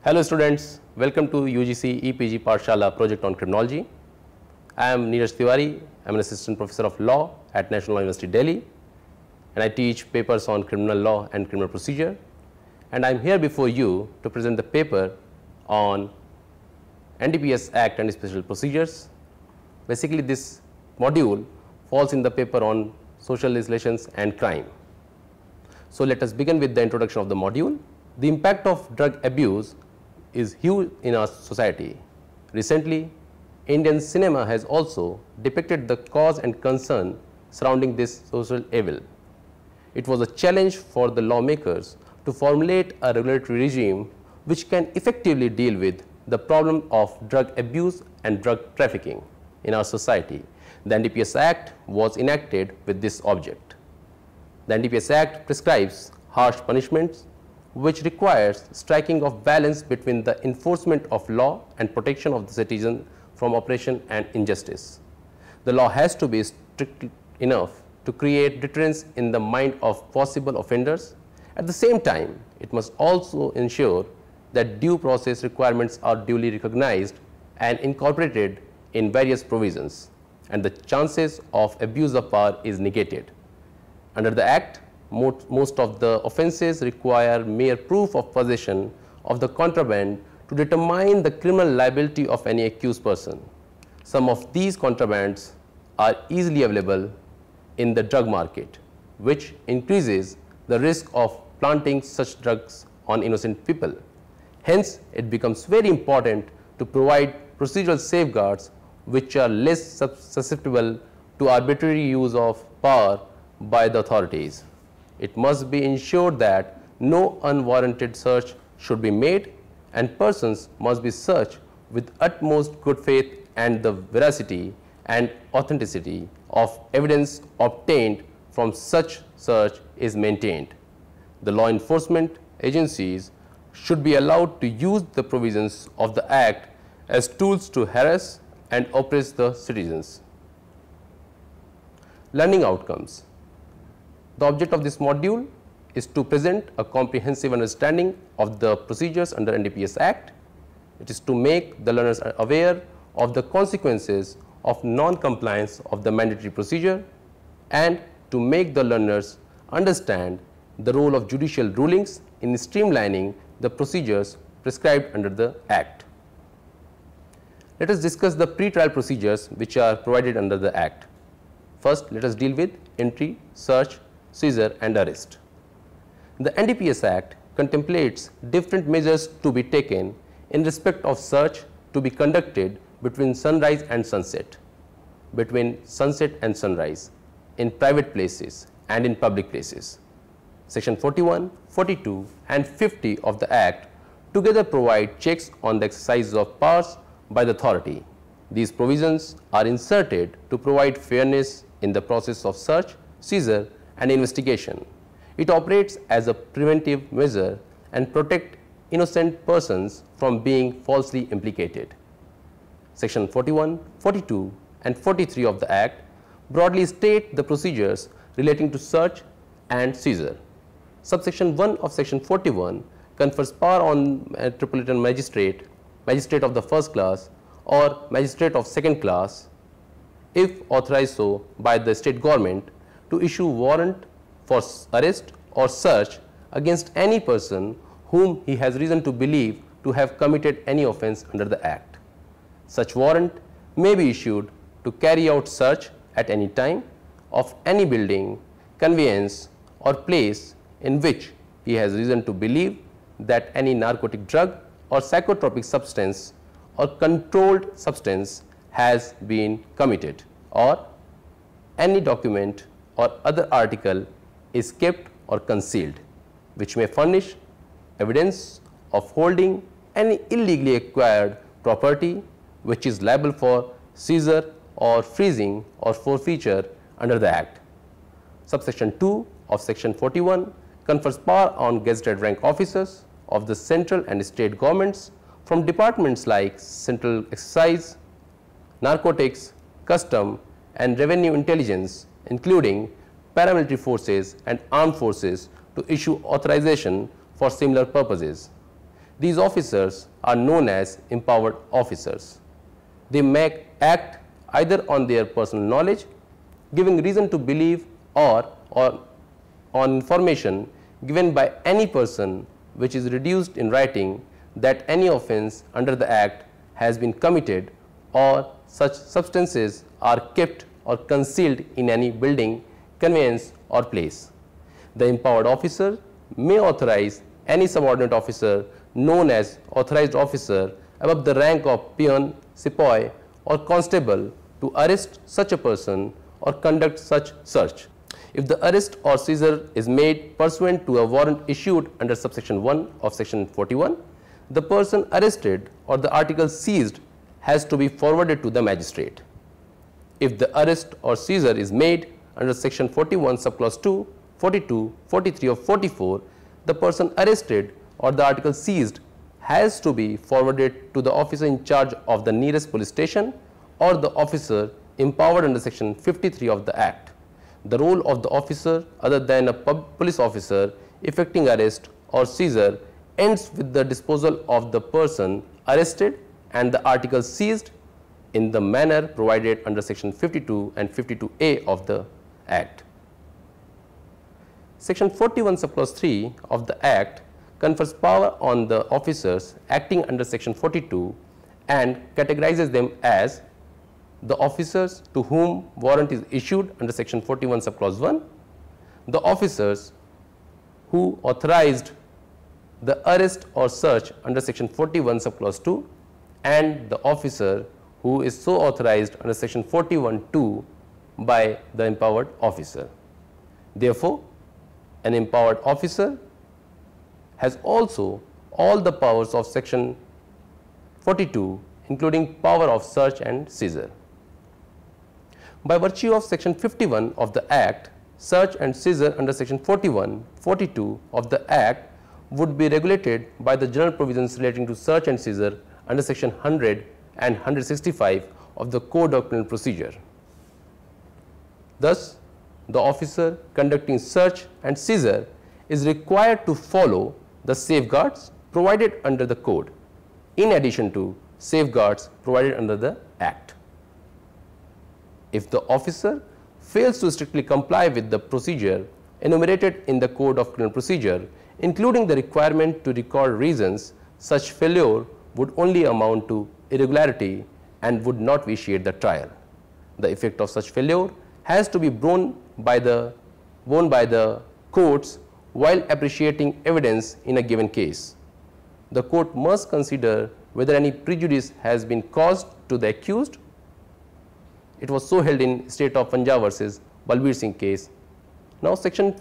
Hello students, welcome to UGC EPG Pathshala project on criminology. I am Neeraj Tiwari, I am an assistant professor of law at National Law University Delhi, and I teach papers on criminal law and criminal procedure, and I am here before you to present the paper on NDPS Act and Special Procedures. Basically this module falls in the paper on social legislations and crime. So let us begin with the introduction of the module. The impact of drug abuse is huge in our society. Recently, Indian cinema has also depicted the cause and concern surrounding this social evil. It was a challenge for the lawmakers to formulate a regulatory regime which can effectively deal with the problem of drug abuse and drug trafficking in our society. The NDPS Act was enacted with this object. The NDPS Act prescribes harsh punishments which requires striking of balance between the enforcement of law and protection of the citizen from oppression and injustice. The law has to be strict enough to create deterrence in the mind of possible offenders. At the same time, it must also ensure that due process requirements are duly recognized and incorporated in various provisions, and the chances of abuse of power is negated. Under the Act, most of the offences require mere proof of possession of the contraband to determine the criminal liability of any accused person. Some of these contrabands are easily available in the drug market, which increases the risk of planting such drugs on innocent people. Hence, it becomes very important to provide procedural safeguards which are less susceptible to arbitrary use of power by the authorities. It must be ensured that no unwarranted search should be made, and persons must be searched with utmost good faith, and the veracity and authenticity of evidence obtained from such search is maintained. The law enforcement agencies should be allowed to use the provisions of the Act as tools to harass and oppress the citizens. Learning outcomes. The object of this module is to present a comprehensive understanding of the procedures under NDPS Act. It is to make the learners aware of the consequences of non-compliance of the mandatory procedure, and to make the learners understand the role of judicial rulings in streamlining the procedures prescribed under the Act. Let us discuss the pre-trial procedures which are provided under the Act. First, let us deal with entry, search, seizure and arrest. The NDPS Act contemplates different measures to be taken in respect of search to be conducted between sunrise and sunset, in private places and in public places. Section 41, 42 and 50 of the Act together provide checks on the exercise of powers by the authority. These provisions are inserted to provide fairness in the process of search, seizure and investigation. It operates as a preventive measure and protect innocent persons from being falsely implicated. Section 41, 42 and 43 of the Act broadly state the procedures relating to search and seizure. Subsection 1 of Section 41 confers power on Metropolitan Magistrate, Magistrate of the first class or Magistrate of second class, if authorized so by the state government, to issue warrant for arrest or search against any person whom he has reason to believe to have committed any offence under the Act. Such warrant may be issued to carry out search at any time of any building, conveyance or place in which he has reason to believe that any narcotic drug or psychotropic substance or controlled substance has been committed, or any document or other article is kept or concealed which may furnish evidence of holding any illegally acquired property which is liable for seizure or freezing or forfeiture under the Act. Subsection 2 of Section 41 confers power on gazetted rank officers of the central and state governments from departments like Central Excise, Narcotics, Custom and Revenue Intelligence, including paramilitary forces and armed forces, to issue authorization for similar purposes. These officers are known as empowered officers. They may act either on their personal knowledge, giving reason to believe, or on information given by any person which is reduced in writing that any offence under the Act has been committed, or such substances are kept or concealed in any building, conveyance or place. The empowered officer may authorize any subordinate officer known as authorized officer above the rank of peon, sepoy or constable to arrest such a person or conduct such search. If the arrest or seizure is made pursuant to a warrant issued under subsection 1 of section 41, the person arrested or the article seized has to be forwarded to the magistrate. If the arrest or seizure is made under section 41 subclause 2, 42, 43 or 44, the person arrested or the article seized has to be forwarded to the officer in charge of the nearest police station or the officer empowered under section 53 of the Act. The role of the officer other than a police officer effecting arrest or seizure ends with the disposal of the person arrested and the article seized in the manner provided under section 52 and 52A of the Act. Section 41 subclause 3 of the Act confers power on the officers acting under section 42 and categorizes them as the officers to whom warrant is issued under section 41 subclause 1, the officers who authorized the arrest or search under section 41 subclause 2, and the officer who is so authorized under section 41(2) by the empowered officer. Therefore, an empowered officer has also all the powers of section 42, including power of search and seizure. By virtue of section 51 of the Act, search and seizure under section 41, 42 of the Act would be regulated by the general provisions relating to search and seizure under section 100 and 165 of the Code of Criminal Procedure. Thus, the officer conducting search and seizure is required to follow the safeguards provided under the Code, in addition to safeguards provided under the Act. If the officer fails to strictly comply with the procedure enumerated in the Code of Criminal Procedure, including the requirement to record reasons, such failure would only amount to irregularity and would not vitiate the trial. The effect of such failure has to be borne by the courts while appreciating evidence in a given case. The court must consider whether any prejudice has been caused to the accused. It was so held in State of Punjab versus Balbir Singh case. Now, section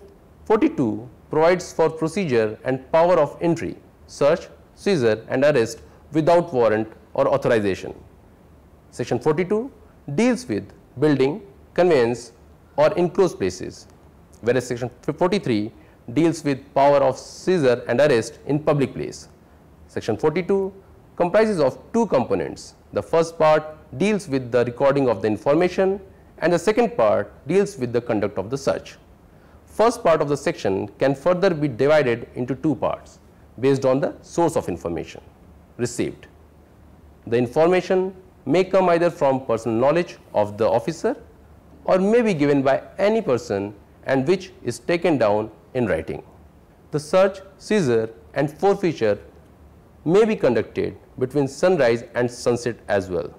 42 provides for procedure and power of entry, search, seizure and arrest without warrant or authorization. Section 42 deals with building, conveyance or enclosed places, whereas section 43 deals with power of seizure and arrest in public place. Section 42 comprises of two components. The first part deals with the recording of the information and the second part deals with the conduct of the search. First part of the section can further be divided into two parts based on the source of information received. The information may come either from personal knowledge of the officer or may be given by any person and which is taken down in writing. The search, seizure and forfeiture may be conducted between sunrise and sunset as well,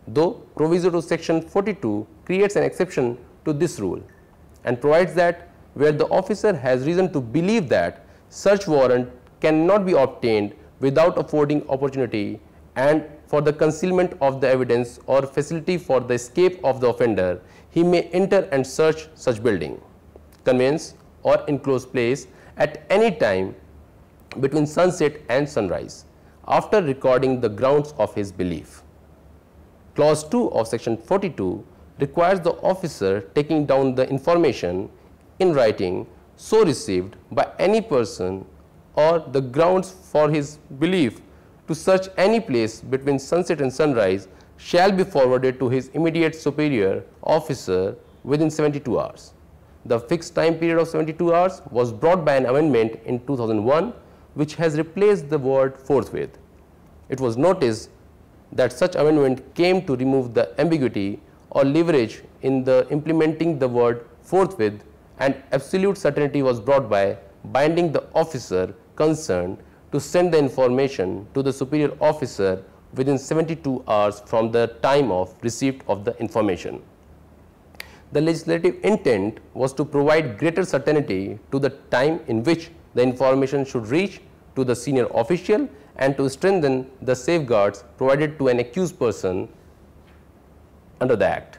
though proviso to section 42 creates an exception to this rule and provides that where the officer has reason to believe that search warrant cannot be obtained without affording opportunity and for the concealment of the evidence or facility for the escape of the offender, he may enter and search such building, conveyance or enclosed place at any time between sunset and sunrise after recording the grounds of his belief. Clause 2 of section 42 requires the officer taking down the information in writing so received by any person or the grounds for his belief to search any place between sunset and sunrise shall be forwarded to his immediate superior officer within 72 hours. The fixed time period of 72 hours was brought by an amendment in 2001 which has replaced the word forthwith. It was noticed that such amendment came to remove the ambiguity or leverage in the implementing the word forthwith, and absolute certainty was brought by binding the officer concerned to send the information to the superior officer within 72 hours from the time of receipt of the information. The legislative intent was to provide greater certainty to the time in which the information should reach to the senior official and to strengthen the safeguards provided to an accused person under the Act.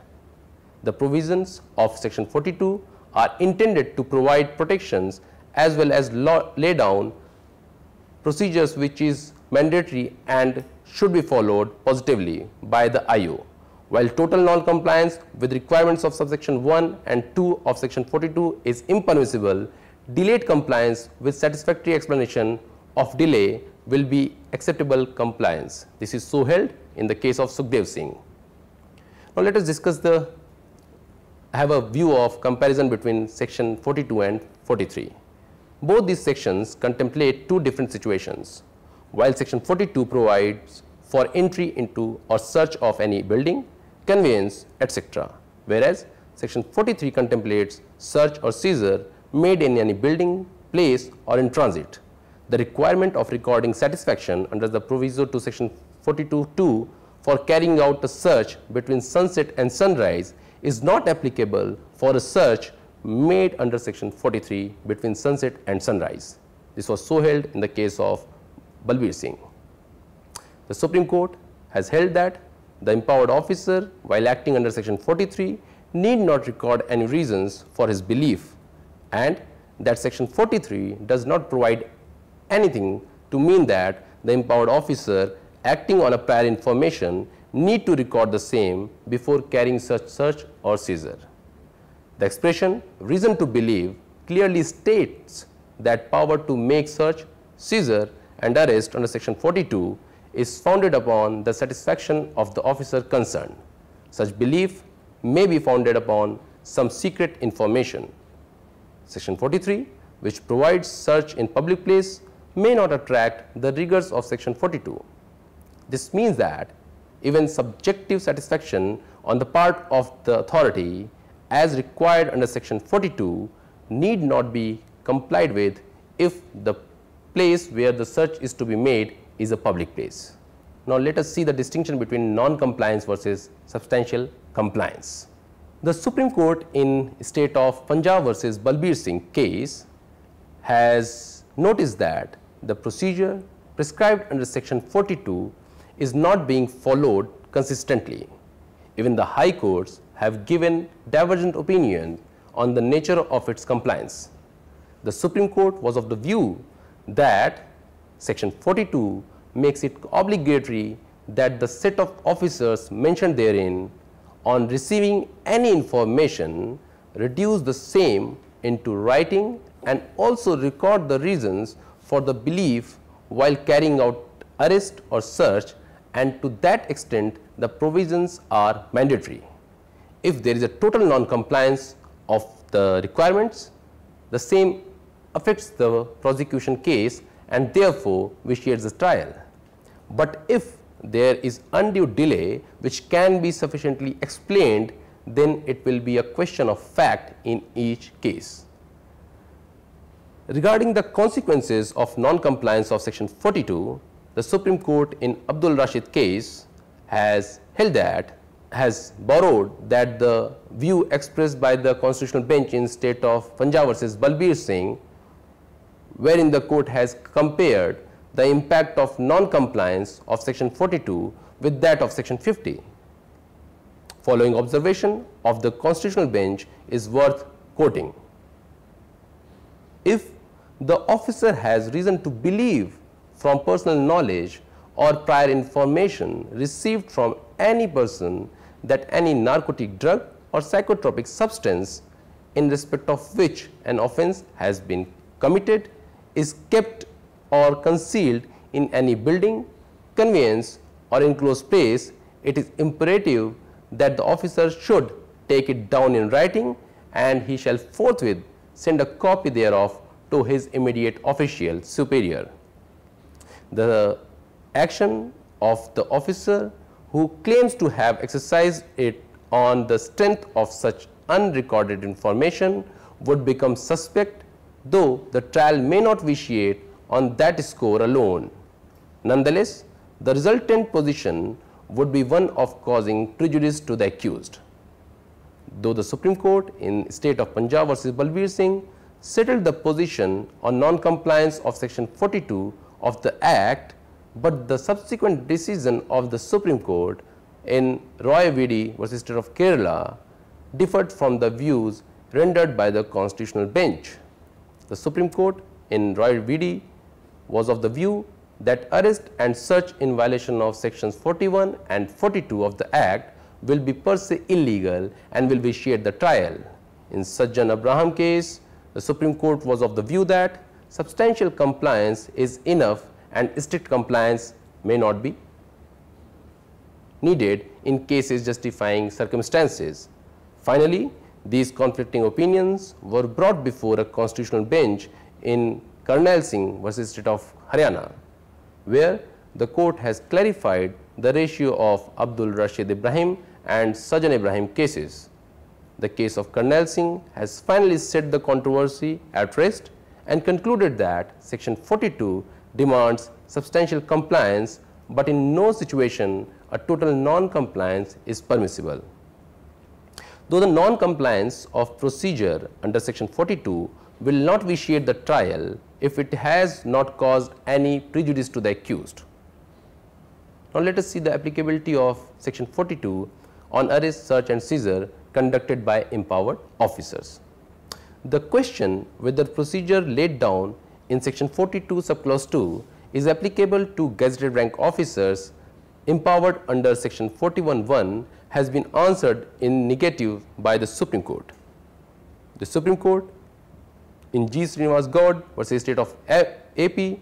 The provisions of Section 42 are intended to provide protections as well as lay down procedures which is mandatory and should be followed positively by the IO. While total non-compliance with requirements of subsection 1 and 2 of Section 42 is impermissible, delayed compliance with satisfactory explanation of delay will be acceptable compliance. This is so held in the case of Sukhdev Singh. Now let us have a view of comparison between Section 42 and 43. Both these sections contemplate two different situations. While Section 42 provides for entry into or search of any building, conveyance, etc., whereas Section 43 contemplates search or seizure made in any building, place or in transit. The requirement of recording satisfaction under the proviso to Section 42(2) for carrying out a search between sunset and sunrise is not applicable for a search made under Section 43 between sunset and sunrise. This was so held in the case of Balbir Singh. The Supreme Court has held that the empowered officer, while acting under Section 43, need not record any reasons for his belief, and that Section 43 does not provide anything to mean that the empowered officer acting on a prior information need to record the same before carrying such search or seizure. The expression reason to believe clearly states that power to make search, seizure and arrest under Section 42 is founded upon the satisfaction of the officer concerned. Such belief may be founded upon some secret information. Section 43, which provides search in public place, may not attract the rigors of Section 42. This means that even subjective satisfaction on the part of the authority as required under Section 42 need not be complied with if the place where the search is to be made is a public place. Now let us see the distinction between non-compliance versus substantial compliance. The Supreme Court in state of Punjab versus Balbir Singh case has noticed that the procedure prescribed under Section 42 is not being followed consistently. Even the high courts have given divergent opinions on the nature of its compliance. The Supreme Court was of the view that Section 42 makes it obligatory that the set of officers mentioned therein on receiving any information reduce the same into writing and also record the reasons for the belief while carrying out arrest or search, and to that extent the provisions are mandatory. If there is a total non-compliance of the requirements, the same affects the prosecution case and therefore vitiates the trial. But if there is undue delay which can be sufficiently explained, then it will be a question of fact in each case. Regarding the consequences of non-compliance of Section 42, the Supreme Court in Abdul Rashid case has held that, has borrowed that the view expressed by the constitutional bench in state of Punjab versus Balbir Singh, wherein the court has compared the impact of non-compliance of Section 42 with that of Section 50. Following observation of the constitutional bench is worth quoting. If the officer has reason to believe from personal knowledge or prior information received from any person that any narcotic drug or psychotropic substance in respect of which an offense has been committed is kept or concealed in any building, conveyance or enclosed place, it is imperative that the officer should take it down in writing, and he shall forthwith send a copy thereof to his immediate official superior. the action of the officer who claims to have exercised it on the strength of such unrecorded information would become suspect, though the trial may not vitiate on that score alone. Nonetheless, the resultant position would be one of causing prejudice to the accused. Though the Supreme Court in State of Punjab versus Balbir Singh settled the position on non-compliance of section 42 of the Act, but the subsequent decision of the Supreme Court in Roy V.D. versus State of Kerala differed from the views rendered by the Constitutional Bench. The Supreme Court in Roy V.D. was of the view that arrest and search in violation of sections 41 and 42 of the Act will be per se illegal and will vitiate the trial. In Sajjan Abraham case, the Supreme Court was of the view that substantial compliance is enough and strict compliance may not be needed in cases justifying circumstances. Finally, these conflicting opinions were brought before a constitutional bench in Karnail Singh versus State of Haryana, where the court has clarified the ratio of Abdul Rashid Ibrahim and Sajjan Ibrahim cases. The case of Karnail Singh has finally set the controversy at rest and concluded that section 42 demands substantial compliance, but in no situation a total non-compliance is permissible. Though the non-compliance of procedure under section 42 will not vitiate the trial if it has not caused any prejudice to the accused. Now, let us see the applicability of section 42 on arrest, search and seizure conducted by empowered officers. The question whether procedure laid down in section 42 subclause 2 is applicable to gazetted rank officers empowered under section 41(1) has been answered in negative by the Supreme Court. The Supreme Court in G. Srinivas Gaud versus State of AP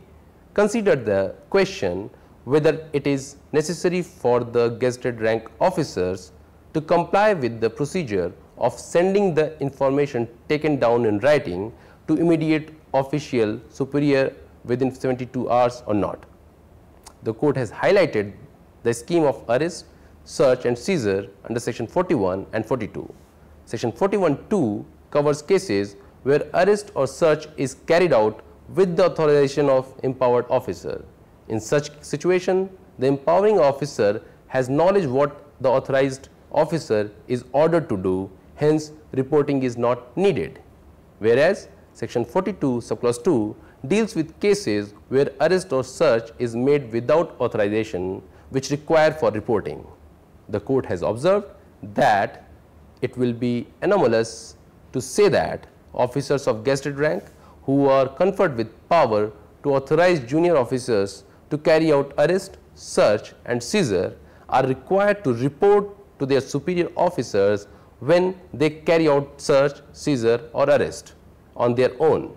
considered the question whether it is necessary for the gazetted rank officers to comply with the procedure of sending the information taken down in writing to immediate official superior within 72 hours or not. The court has highlighted the scheme of arrest, search and seizure under section 41 and 42. Section 41(2) covers cases where arrest or search is carried out with the authorization of empowered officer. In such situation, the empowering officer has knowledge what the authorized officer is ordered to do, hence reporting is not needed. Whereas section 42 subclause 2 deals with cases where arrest or search is made without authorization, which require for reporting. The court has observed that it will be anomalous to say that officers of gazetted rank who are conferred with power to authorize junior officers to carry out arrest, search and seizure are required to report to their superior officers when they carry out search, seizure or arrest on their own.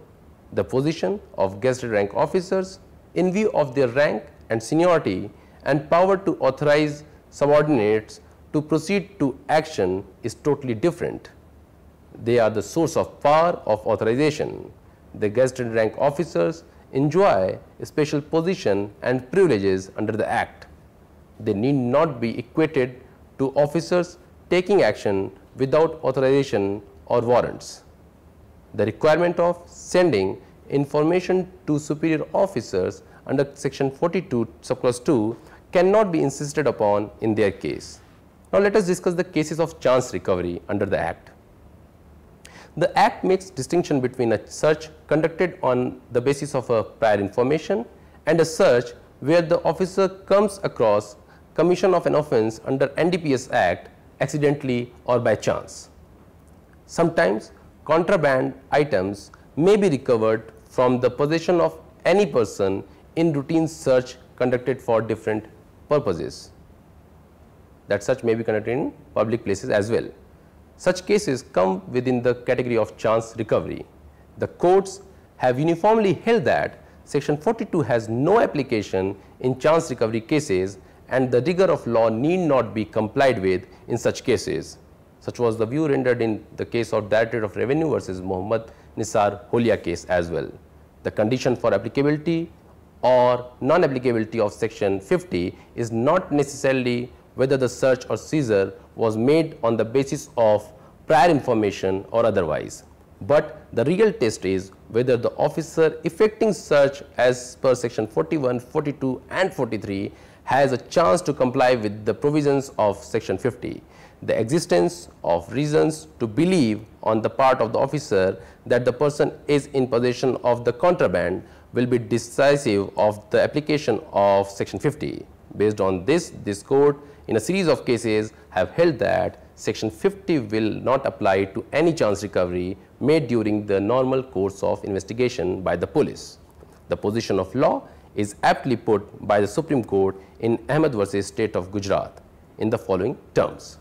The position of gazetted rank officers in view of their rank and seniority and power to authorize subordinates to proceed to action is totally different. They are the source of power of authorization. The gazetted rank officers enjoy a special position and privileges under the Act. They need not be equated to officers taking action without authorization or warrants. The requirement of sending information to superior officers under section 42 subclause 2 cannot be insisted upon in their case. Now, let us discuss the cases of chance recovery under the Act. The Act makes distinction between a search conducted on the basis of a prior information and a search where the officer comes across commission of an offence under NDPS Act accidentally or by chance. Sometimes contraband items may be recovered from the possession of any person in routine search conducted for different purposes. That search may be conducted in public places as well. Such cases come within the category of chance recovery. The courts have uniformly held that section 42 has no application in chance recovery cases and the rigor of law need not be complied with in such cases. Such was the view rendered in the case of Directorate of Revenue versus Mohammad Nisar Holia case as well. The condition for applicability or non-applicability of section 50 is not necessarily whether the search or seizure was made on the basis of prior information or otherwise, but the real test is whether the officer effecting search as per section 41, 42 and 43 has a chance to comply with the provisions of section 50. The existence of reasons to believe on the part of the officer that the person is in possession of the contraband will be decisive of the application of section 50. Based on this court in a series of cases have held that section 50 will not apply to any chance recovery made during the normal course of investigation by the police. The position of law is aptly put by the Supreme Court in Ahmed versus State of Gujarat in the following terms.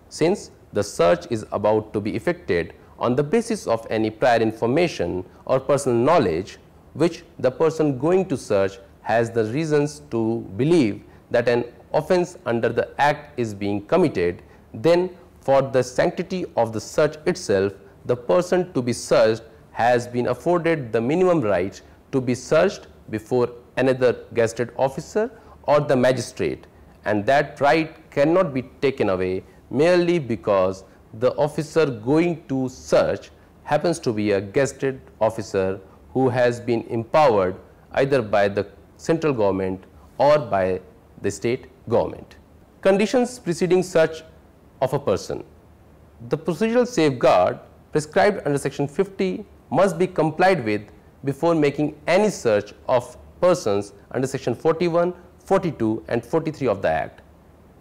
Since the search is about to be effected on the basis of any prior information or personal knowledge which the person going to search has the reasons to believe that an offence under the Act is being committed, then for the sanctity of the search itself, the person to be searched has been afforded the minimum right to be searched before another gazetted officer or the magistrate, and that right cannot be taken away merely because the officer going to search happens to be a gazetted officer who has been empowered either by the central government or by the state government. Conditions preceding search of a person. The procedural safeguard prescribed under section 50 must be complied with before making any search of persons under section 41, 42 and 43 of the Act.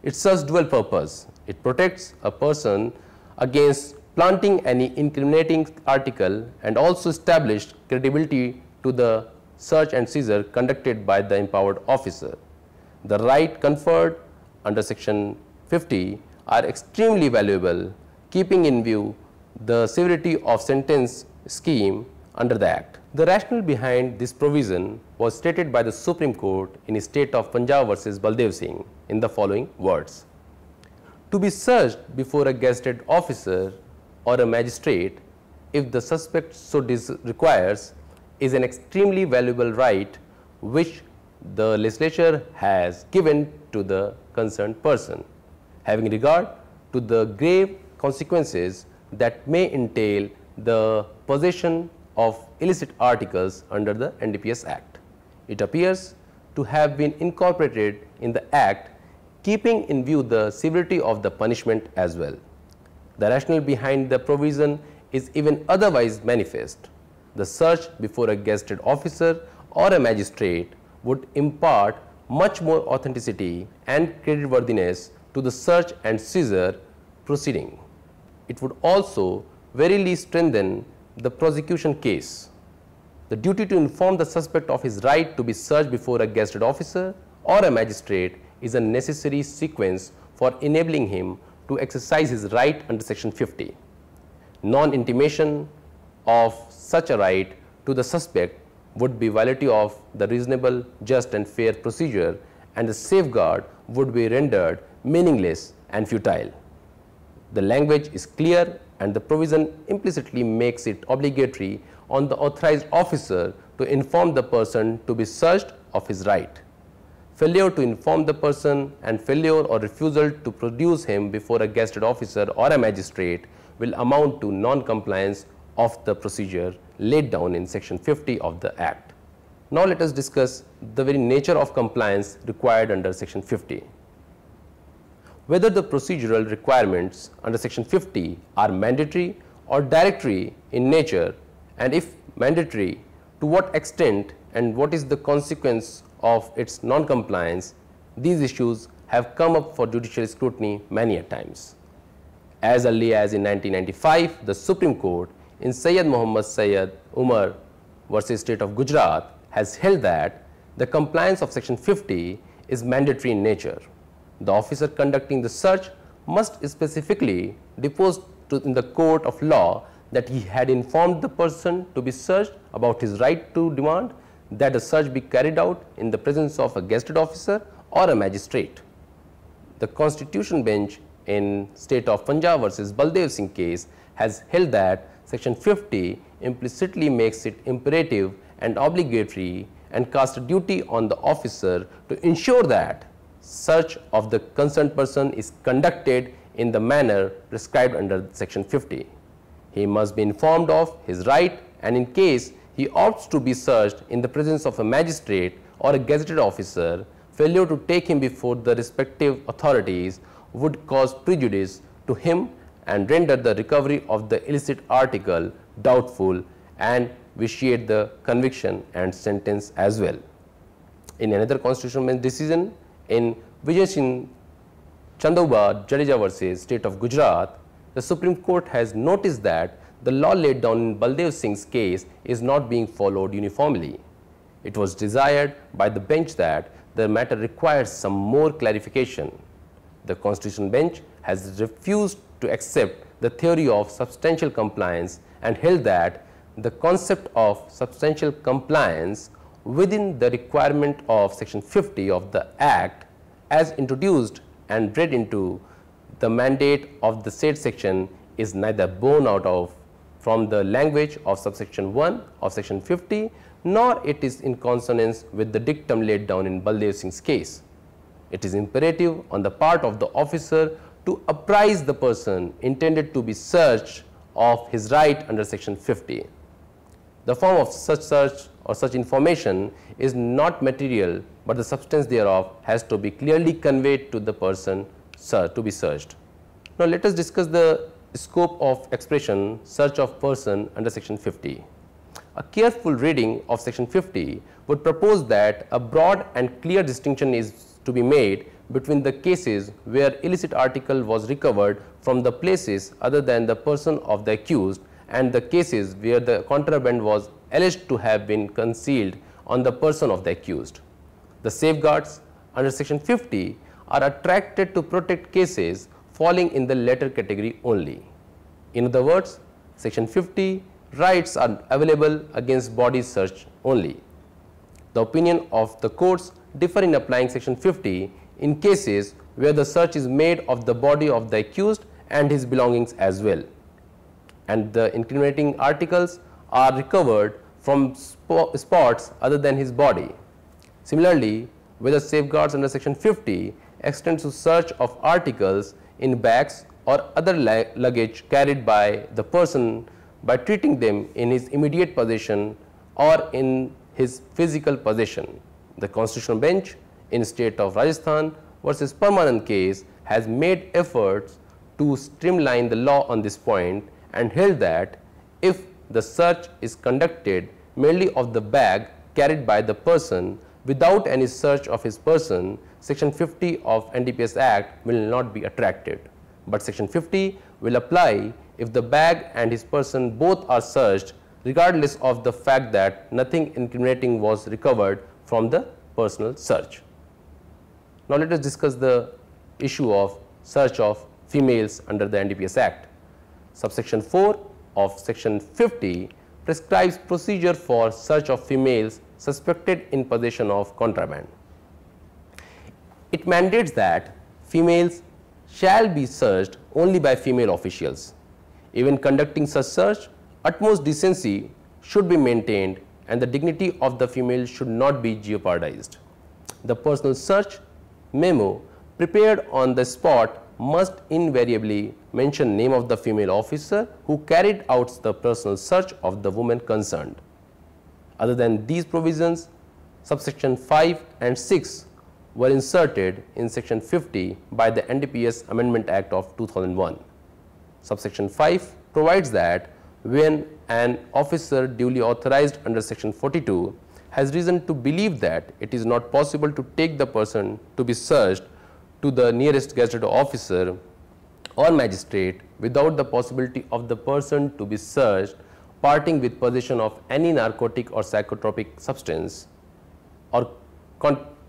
It serves dual purpose. It protects a person against planting any incriminating article and also established credibility to the search and seizure conducted by the empowered officer. The right conferred under section 50 are extremely valuable, keeping in view the severity of sentence scheme under the Act. The rationale behind this provision was stated by the Supreme Court in the state of Punjab versus Baldev Singh in the following words. To be searched before a gazetted officer or a magistrate, if the suspect so requires, is an extremely valuable right which the legislature has given to the concerned person, having regard to the grave consequences that may entail the possession of illicit articles under the NDPS Act. It appears to have been incorporated in the Act, keeping in view the severity of the punishment as well. The rationale behind the provision is even otherwise manifest. The search before a gazetted officer or a magistrate would impart much more authenticity and creditworthiness to the search and seizure proceeding. It would also verily strengthen the prosecution case. The duty to inform the suspect of his right to be searched before a gazetted officer or a magistrate is a necessary sequence for enabling him to exercise his right under section 50. Non-intimation of such a right to the suspect would be violative of the reasonable, just and fair procedure, and the safeguard would be rendered meaningless and futile. The language is clear and the provision implicitly makes it obligatory on the authorized officer to inform the person to be searched of his right. Failure to inform the person and failure or refusal to produce him before a gazetted officer or a magistrate will amount to non-compliance of the procedure laid down in section 50 of the Act. Now let us discuss the very nature of compliance required under section 50. Whether the procedural requirements under section 50 are mandatory or directory in nature, and if mandatory, to what extent and what is the consequence of its non-compliance, these issues have come up for judicial scrutiny many a times. As early as in 1995, the Supreme Court in Syed Muhammad Syed Umar versus State of Gujarat has held that the compliance of section 50 is mandatory in nature. The officer conducting the search must specifically depose in the court of law that he had informed the person to be searched about his right to demand that a search be carried out in the presence of a gazetted officer or a magistrate. The Constitution Bench in State of Punjab versus Baldev Singh case has held that section 50 implicitly makes it imperative and obligatory and cast a duty on the officer to ensure that search of the concerned person is conducted in the manner prescribed under section 50. He must be informed of his right, and in case he opts to be searched in the presence of a magistrate or a gazetted officer, failure to take him before the respective authorities would cause prejudice to him and render the recovery of the illicit article doubtful and vitiate the conviction and sentence as well. In another constitutional bench decision, in Vijay Singh Chandauba Jadeja versus State of Gujarat, the Supreme Court has noticed that the law laid down in Baldev Singh's case is not being followed uniformly. It was desired by the bench that the matter requires some more clarification. The Constitutional Bench has refused to accept the theory of substantial compliance and held that the concept of substantial compliance within the requirement of section 50 of the Act as introduced and read into the mandate of the said section is neither borne out of from the language of subsection 1 of section 50, nor it is in consonance with the dictum laid down in Baldev Singh's case. It is imperative on the part of the officer to apprise the person intended to be searched of his right under section 50. The form of such search or such information is not material, but the substance thereof has to be clearly conveyed to the person to be searched. Now, let us discuss the scope of expression search of person under section 50. A careful reading of section 50 would propose that a broad and clear distinction is to be made between the cases where illicit article was recovered from the places other than the person of the accused and the cases where the contraband was alleged to have been concealed on the person of the accused. The safeguards under section 50 are attracted to protect cases falling in the latter category only. In other words, section 50 rights are available against body search only. The opinion of the courts differ in applying section 50 in cases where the search is made of the body of the accused and his belongings as well, and the incriminating articles are recovered from spots other than his body. Similarly, whether safeguards under section 50 extends to search of articles in bags or other luggage carried by the person by treating them in his immediate possession or in his physical possession. The Constitutional Bench in State of Rajasthan versus Permanent case has made efforts to streamline the law on this point and held that if the search is conducted merely of the bag carried by the person without any search of his person, section 50 of NDPS Act will not be attracted, but section 50 will apply if the bag and his person both are searched regardless of the fact that nothing incriminating was recovered from the personal search. Now, let us discuss the issue of search of females under the NDPS Act. Subsection 4 of section 50 prescribes procedure for search of females suspected in possession of contraband. It mandates that females shall be searched only by female officials. Even conducting such search, utmost decency should be maintained and the dignity of the female should not be jeopardized. The personal search memo prepared on the spot must invariably mention name of the female officer who carried out the personal search of the woman concerned. Other than these provisions, subsection 5 and 6 were inserted in section 50 by the NDPS Amendment Act of 2001. Subsection 5 provides that when an officer duly authorized under section 42 has reason to believe that it is not possible to take the person to be searched to the nearest gazetted officer or magistrate without the possibility of the person to be searched parting with possession of any narcotic or psychotropic substance or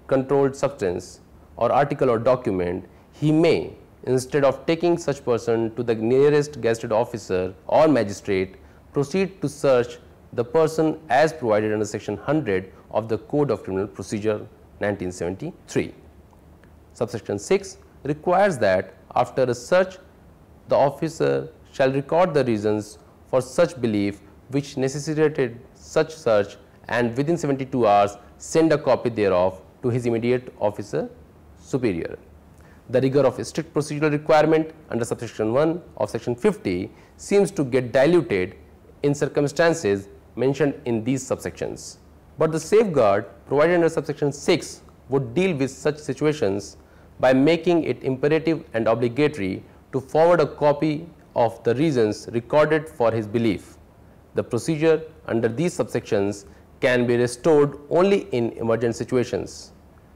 controlled substance or article or document, he may, instead of taking such person to the nearest gazetted officer or magistrate, proceed to search the person as provided under section 100 of the Code of Criminal Procedure 1973. Subsection 6 requires that after a search, the officer shall record the reasons for such belief which necessitated such search and within 72 hours send a copy thereof to his immediate officer superior. The rigor of strict procedural requirement under subsection 1 of section 50 seems to get diluted in circumstances mentioned in these subsections. But the safeguard provided under subsection 6 would deal with such situations by making it imperative and obligatory to forward a copy of the reasons recorded for his belief. The procedure under these subsections can be restored only in emergent situations.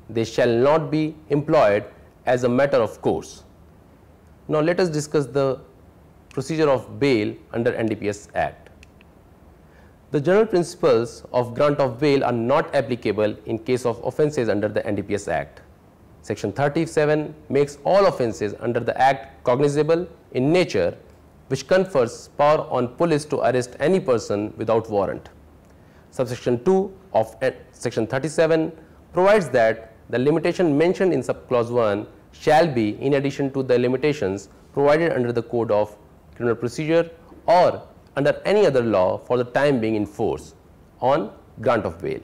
They shall not be employed as a matter of course. Now let us discuss the procedure of bail under NDPS Act. The general principles of grant of bail are not applicable in case of offences under the NDPS Act. Section 37 makes all offences under the Act cognizable in nature, which confers power on police to arrest any person without warrant. Subsection 2 of section 37 provides that the limitation mentioned in subclause 1 shall be in addition to the limitations provided under the Code of Criminal Procedure or under any other law for the time being in force on grant of bail.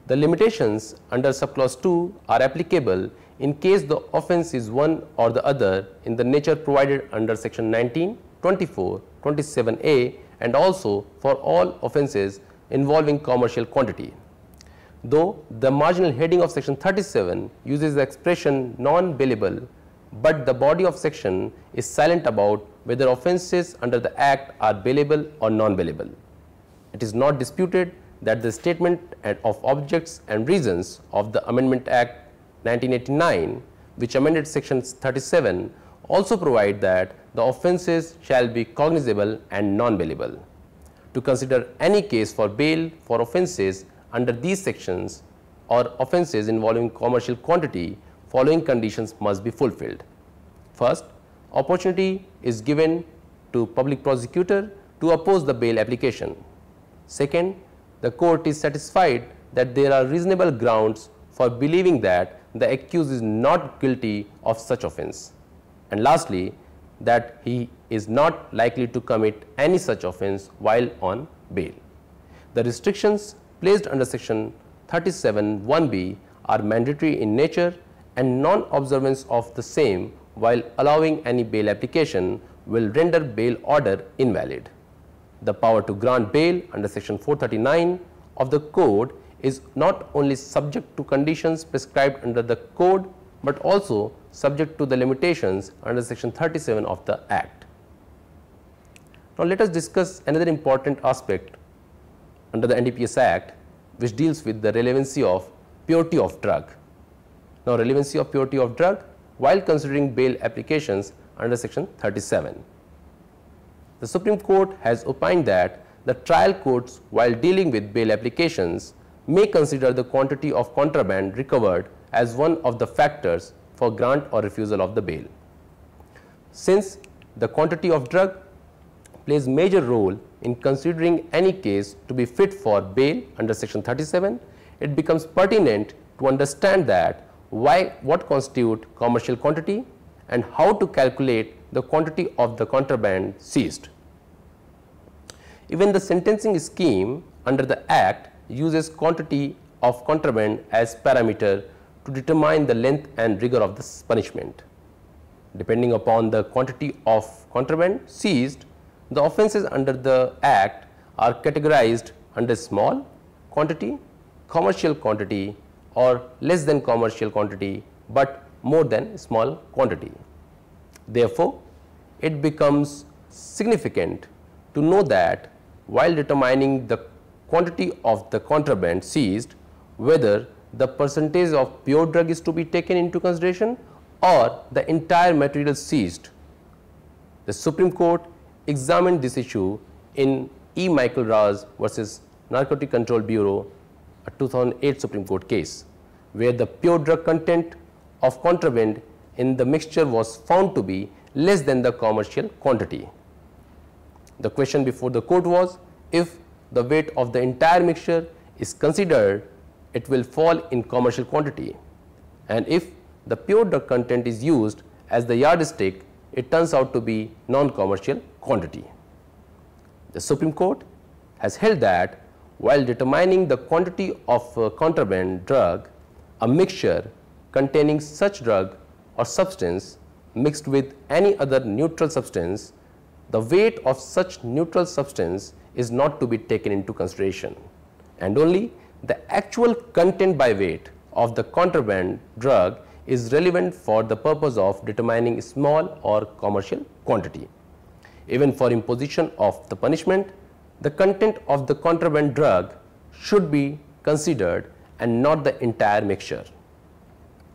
The limitations under subclause 2 are applicable in case the offence is one or the other in the nature provided under section 19, 24, 27A and also for all offences involving commercial quantity. Though the marginal heading of section 37 uses the expression non-bailable, but the body of section is silent about whether offences under the Act are bailable or non-bailable. It is not disputed that the statement of objects and reasons of the Amendment Act 1989, which amended section 37, also provide that the offences shall be cognizable and non-bailable. To consider any case for bail for offences under these sections or offences involving commercial quantity, following conditions must be fulfilled. First, opportunity is given to public prosecutor to oppose the bail application. Second, the court is satisfied that there are reasonable grounds for believing that the accused is not guilty of such offence. And lastly, that he is not likely to commit any such offence while on bail. The restrictions placed under section 37(1)(b) are mandatory in nature, and non-observance of the same while allowing any bail application will render bail order invalid. The power to grant bail under section 439 of the Code is not only subject to conditions prescribed under the Code, but also subject to the limitations under section 37 of the Act. Now let us discuss another important aspect under the NDPS Act, which deals with the relevancy of purity of drug. Now relevancy of purity of drug while considering bail applications under section 37. The Supreme Court has opined that the trial courts, while dealing with bail applications, may consider the quantity of contraband recovered as one of the factors for grant or refusal of the bail. Since the quantity of drug plays major role in considering any case to be fit for bail under section 37, it becomes pertinent to understand that what constitute commercial quantity and how to calculate the quantity of the contraband seized. Even the sentencing scheme under the Act uses quantity of contraband as parameter to determine the length and rigor of the punishment. Depending upon the quantity of contraband seized, the offences under the Act are categorized under small quantity, commercial quantity, or less than commercial quantity, but more than small quantity. Therefore, it becomes significant to know that while determining the quantity of the contraband seized, whether the percentage of pure drug is to be taken into consideration or the entire material seized. The Supreme Court examined this issue in E. Michael Raz versus Narcotic Control Bureau, a 2008 Supreme Court case, where the pure drug content of contraband in the mixture was found to be less than the commercial quantity. The question before the court was, if the weight of the entire mixture is considered, it will fall in commercial quantity, and if the pure drug content is used as the yardstick, it turns out to be non-commercial quantity. The Supreme Court has held that while determining the quantity of a contraband drug, a mixture containing such drug or substance mixed with any other neutral substance, the weight of such neutral substance is not to be taken into consideration, and only the actual content by weight of the contraband drug is relevant for the purpose of determining small or commercial quantity. Even for imposition of the punishment, the content of the contraband drug should be considered and not the entire mixture.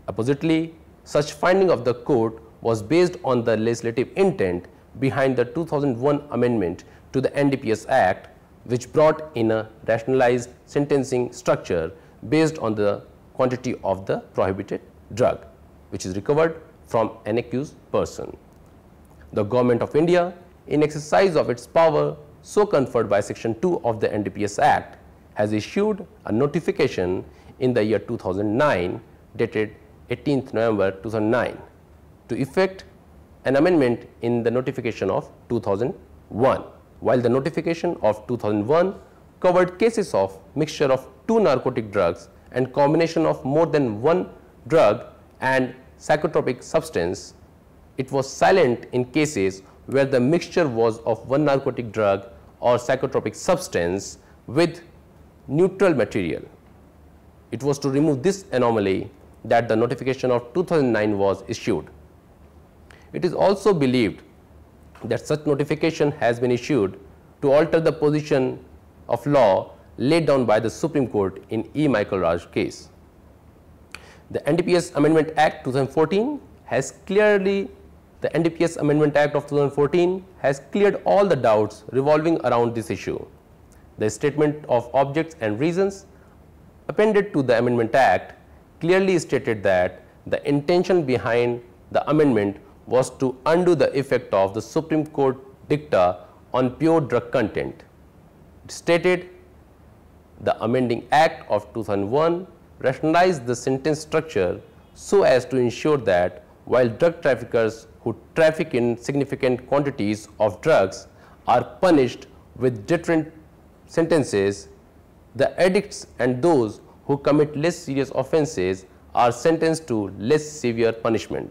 Oppositely, such finding of the court was based on the legislative intent behind the 2001 amendment to the NDPS Act, which brought in a rationalized sentencing structure based on the quantity of the prohibited drug, which is recovered from an accused person. The Government of India, in exercise of its power so conferred by Section 2 of the NDPS Act, has issued a notification in the year 2009 dated 18th November 2009 to effect an amendment in the notification of 2001. While the notification of 2001 covered cases of mixture of two narcotic drugs and combination of more than one drug and psychotropic substance, it was silent in cases where the mixture was of one narcotic drug or psychotropic substance with neutral material. It was to remove this anomaly that the notification of 2009 was issued. It is also believed that such notification has been issued to alter the position of law laid down by the Supreme Court in E. Michael Raj case. The NDPS Amendment Act 2014 has clearly The NDPS Amendment Act of 2014 has cleared all the doubts revolving around this issue. The statement of objects and reasons appended to the Amendment Act clearly stated that the intention behind the amendment was to undo the effect of the Supreme Court dicta on pure drug content. It stated the amending Act of 2001 rationalized the sentence structure so as to ensure that while drug traffickers who traffic in significant quantities of drugs are punished with different sentences, the addicts and those who commit less serious offences are sentenced to less severe punishment.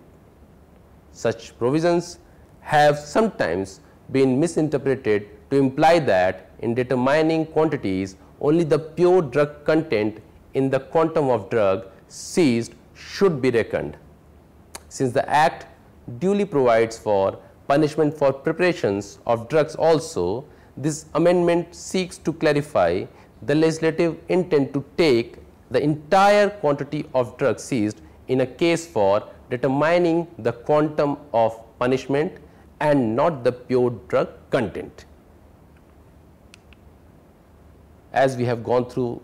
Such provisions have sometimes been misinterpreted to imply that in determining quantities, only the pure drug content in the quantum of drug seized should be reckoned. Since the Act duly provides for punishment for preparations of drugs also, this amendment seeks to clarify the legislative intent to take the entire quantity of drugs seized in a case for determining the quantum of punishment and not the pure drug content. As we have gone through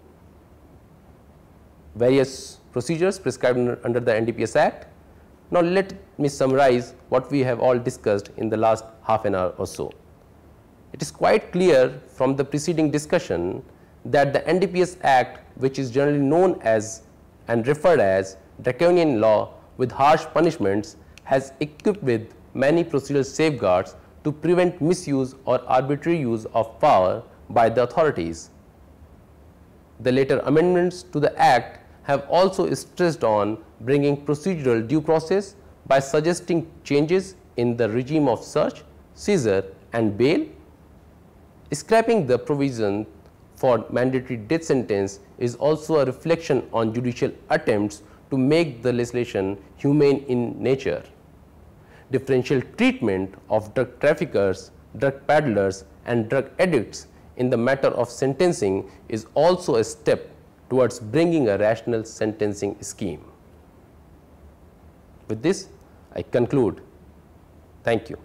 various procedures prescribed under the NDPS Act, now let me summarize what we have all discussed in the last half an hour or so. It is quite clear from the preceding discussion that the NDPS Act, which is generally known as and referred as draconian law with harsh punishments, has equipped with many procedural safeguards to prevent misuse or arbitrary use of power by the authorities. The later amendments to the Act have also stressed on bringing procedural due process by suggesting changes in the regime of search, seizure and bail. Scrapping the provision for mandatory death sentence is also a reflection on judicial attempts to make the legislation humane in nature. Differential treatment of drug traffickers, drug peddlers and drug addicts in the matter of sentencing is also a step towards bringing a rational sentencing scheme. With this, I conclude. Thank you.